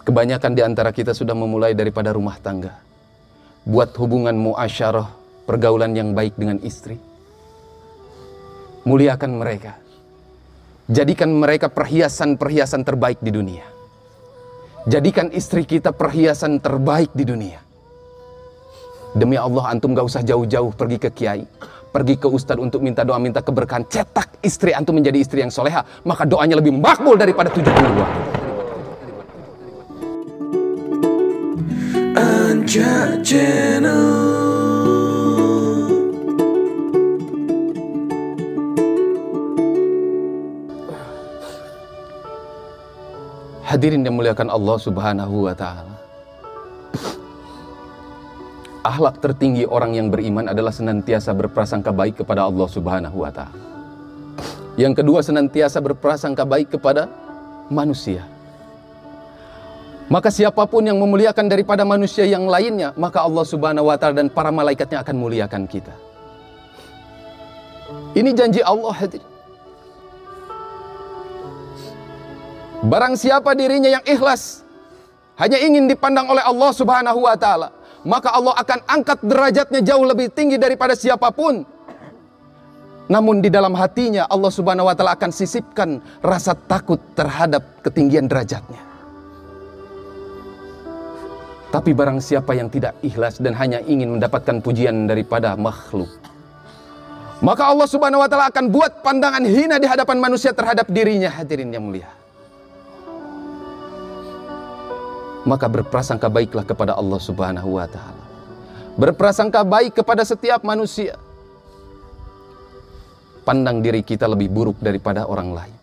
Kebanyakan di antara kita sudah memulai daripada rumah tangga. Buat hubungan muasyarah, pergaulan yang baik dengan istri. Muliakan mereka. Jadikan mereka perhiasan-perhiasan terbaik di dunia. Jadikan istri kita perhiasan terbaik di dunia. Demi Allah, antum gak usah jauh-jauh pergi ke kiai, pergi ke ustadz untuk minta doa, minta keberkahan. Cetak istri antum menjadi istri yang soleha, maka doanya lebih makbul daripada 70 buah. Anja Channel. Hadirin yang muliakan Allah Subhanahu wa ta'ala. Akhlak tertinggi orang yang beriman adalah senantiasa berprasangka baik kepada Allah Subhanahu wa ta'ala. Yang kedua, senantiasa berprasangka baik kepada manusia. Maka siapapun yang memuliakan daripada manusia yang lainnya, maka Allah Subhanahu wa ta'ala dan para malaikatnya akan muliakan kita. Ini janji Allah, hadirin. Barang siapa dirinya yang ikhlas, hanya ingin dipandang oleh Allah Subhanahu wa ta'ala, maka Allah akan angkat derajatnya jauh lebih tinggi daripada siapapun. Namun di dalam hatinya Allah Subhanahu wa ta'ala akan sisipkan rasa takut terhadap ketinggian derajatnya. Tapi barang siapa yang tidak ikhlas dan hanya ingin mendapatkan pujian daripada makhluk, maka Allah Subhanahu wa ta'ala akan buat pandangan hina di hadapan manusia terhadap dirinya, hadirin yang mulia. Maka berprasangka baiklah kepada Allah Subhanahu wa ta'ala. Berprasangka baik kepada setiap manusia. Pandang diri kita lebih buruk daripada orang lain.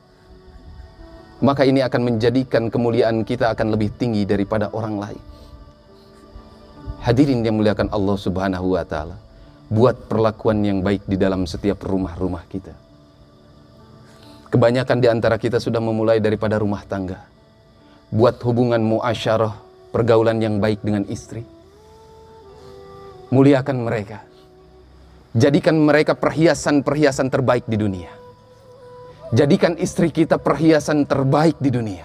Maka ini akan menjadikan kemuliaan kita akan lebih tinggi daripada orang lain. Hadirin yang muliakan Allah Subhanahu wa ta'ala, buat perlakuan yang baik di dalam setiap rumah-rumah kita. Kebanyakan di antara kita sudah memulai daripada rumah tangga. Buat hubungan muasyarah, pergaulan yang baik dengan istri. Muliakan mereka. Jadikan mereka perhiasan-perhiasan terbaik di dunia. Jadikan istri kita perhiasan terbaik di dunia.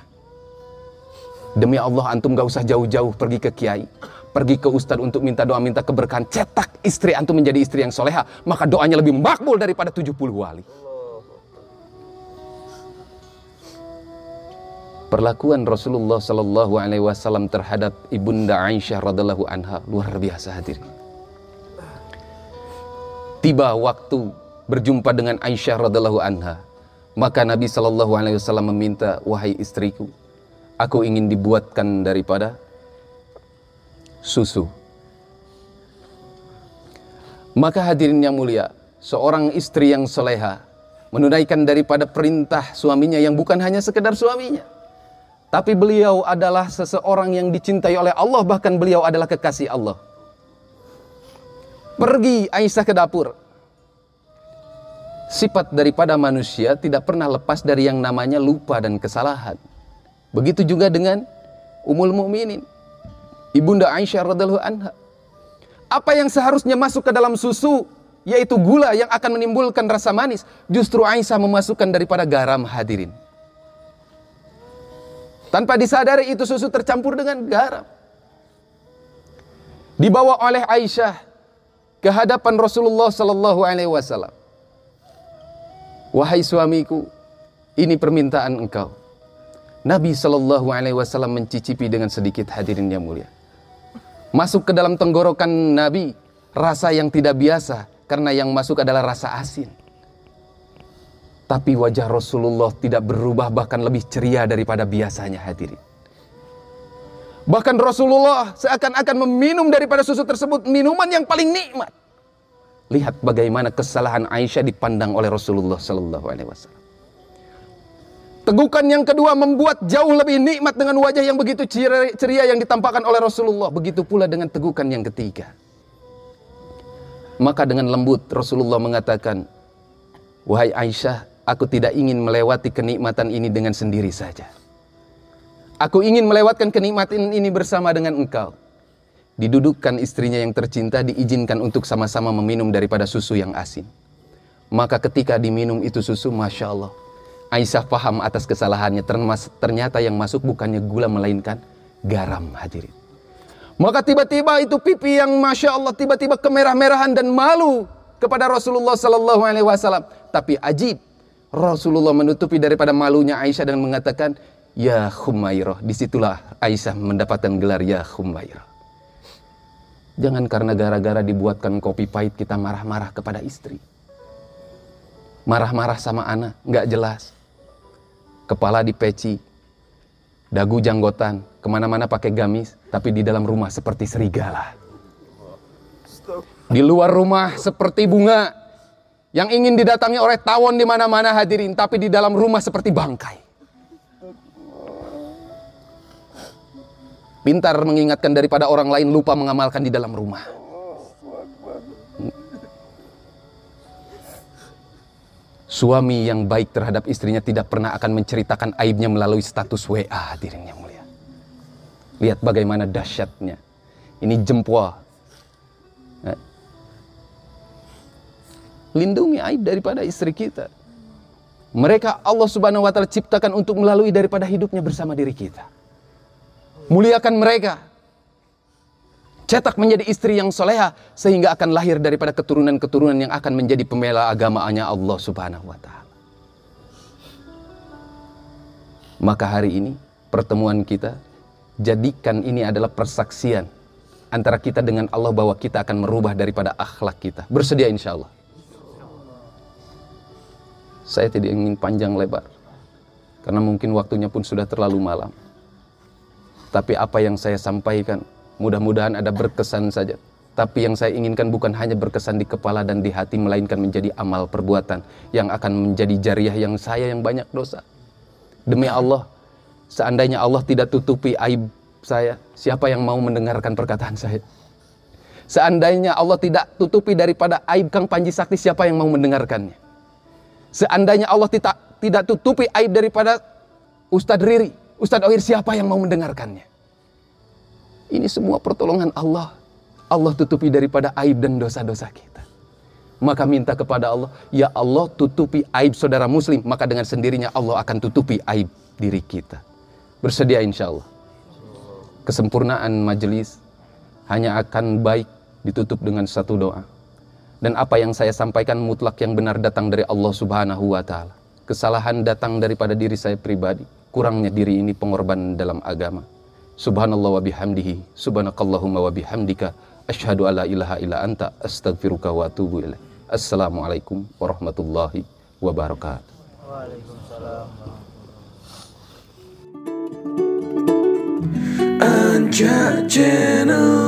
Demi Allah, antum gak usah jauh-jauh pergi ke kiai, pergi ke ustadz untuk minta doa, minta keberkahan. Cetak istri antum menjadi istri yang soleha, maka doanya lebih makbul daripada 70 wali. Perlakuan Rasulullah Sallallahu Alaihi Wasallam terhadap ibunda Aisyah radhiallahu anha luar biasa, hadirin. Tiba waktu berjumpa dengan Aisyah radhiallahu anha, maka Nabi Sallallahu Alaihi Wasallam meminta, wahai istriku, aku ingin dibuatkan daripada susu. Maka hadirin yang mulia, seorang istri yang soleha menunaikan daripada perintah suaminya yang bukan hanya sekedar suaminya, tapi beliau adalah seseorang yang dicintai oleh Allah, bahkan beliau adalah kekasih Allah. Pergi Aisyah ke dapur. Sifat daripada manusia tidak pernah lepas dari yang namanya lupa dan kesalahan. Begitu juga dengan Ummul Mukminin, ibunda Aisyah radhiallahu anha. Apa yang seharusnya masuk ke dalam susu, yaitu gula yang akan menimbulkan rasa manis, justru Aisyah memasukkan daripada garam, hadirin. Tanpa disadari itu susu tercampur dengan garam. Dibawa oleh Aisyah ke hadapan Rasulullah Sallallahu Alaihi Wasallam. Wahai suamiku, ini permintaan engkau. Nabi Sallallahu Alaihi Wasallam mencicipi dengan sedikit, hadirin yang mulia. Masuk ke dalam tenggorokan Nabi rasa yang tidak biasa, karena yang masuk adalah rasa asin. Tapi wajah Rasulullah tidak berubah, bahkan lebih ceria daripada biasanya, hadirin. Bahkan Rasulullah seakan-akan meminum daripada susu tersebut, minuman yang paling nikmat. Lihat bagaimana kesalahan Aisyah dipandang oleh Rasulullah Sallallahu Alaihi Wasallam. Tegukan yang kedua membuat jauh lebih nikmat dengan wajah yang begitu ceria yang ditampakkan oleh Rasulullah. Begitu pula dengan tegukan yang ketiga. Maka dengan lembut Rasulullah mengatakan, wahai Aisyah, aku tidak ingin melewati kenikmatan ini dengan sendiri saja. Aku ingin melewatkan kenikmatan ini bersama dengan engkau. Didudukkan istrinya yang tercinta, diizinkan untuk sama-sama meminum daripada susu yang asin. Maka ketika diminum itu susu, Masya Allah, Aisyah paham atas kesalahannya. Ternyata yang masuk bukannya gula, melainkan garam, hadirin. Maka tiba-tiba itu pipi yang Masya Allah tiba-tiba kemerah-merahan dan malu kepada Rasulullah Sallallahu Alaihi Wasallam. Tapi ajib, Rasulullah menutupi daripada malunya Aisyah dan mengatakan, ya Khumairah. Disitulah Aisyah mendapatkan gelar ya Khumairah. Jangan karena gara-gara dibuatkan kopi pahit kita marah-marah kepada istri. Marah-marah sama anak, nggak jelas. Kepala dipeci, dagu janggotan, kemana-mana pakai gamis, tapi di dalam rumah seperti serigala. Di luar rumah seperti bunga yang ingin didatangi oleh tawon di mana-mana, hadirin, tapi di dalam rumah seperti bangkai. Pintar mengingatkan daripada orang lain, lupa mengamalkan di dalam rumah. Suami yang baik terhadap istrinya tidak pernah akan menceritakan aibnya melalui status WA, hadirin yang mulia. Lihat bagaimana dahsyatnya. Ini jempol. Lindungi aib daripada istri kita. Mereka Allah Subhanahu wa Ta'ala ciptakan untuk melalui daripada hidupnya bersama diri kita. Muliakan mereka. Cetak menjadi istri yang soleha, sehingga akan lahir daripada keturunan-keturunan yang akan menjadi pembela agamanya Allah Subhanahu wa Ta'ala. Maka hari ini pertemuan kita, jadikan ini adalah persaksian antara kita dengan Allah bahwa kita akan merubah daripada akhlak kita. Bersedia insya Allah. Saya tidak ingin panjang lebar, karena mungkin waktunya pun sudah terlalu malam. Tapi apa yang saya sampaikan, mudah-mudahan ada berkesan saja. Tapi yang saya inginkan bukan hanya berkesan di kepala dan di hati, melainkan menjadi amal perbuatan yang akan menjadi jariah yang saya yang banyak dosa. Demi Allah, seandainya Allah tidak tutupi aib saya, siapa yang mau mendengarkan perkataan saya? Seandainya Allah tidak tutupi daripada aib Kang Panji Sakti, siapa yang mau mendengarkannya? Seandainya Allah tidak tutupi aib daripada Ustadz Riri, Ustadz Ohir, siapa yang mau mendengarkannya? Ini semua pertolongan Allah. Allah tutupi daripada aib dan dosa-dosa kita. Maka minta kepada Allah, ya Allah tutupi aib saudara muslim, maka dengan sendirinya Allah akan tutupi aib diri kita. Bersedia insya Allah. Kesempurnaan majelis hanya akan baik ditutup dengan satu doa. Dan apa yang saya sampaikan mutlak yang benar datang dari Allah Subhanahu wa Ta'ala. Kesalahan datang daripada diri saya pribadi. Kurangnya diri ini pengorbanan dalam agama. Subhanallah wa bihamdihi, subhanakallahumma wa bihamdika, asyhadu alla ilaha illa anta, astaghfiruka wa atubu ilaik. Assalamualaikum warahmatullahi wabarakatuh. Waalaikumsalam. Anja Channel.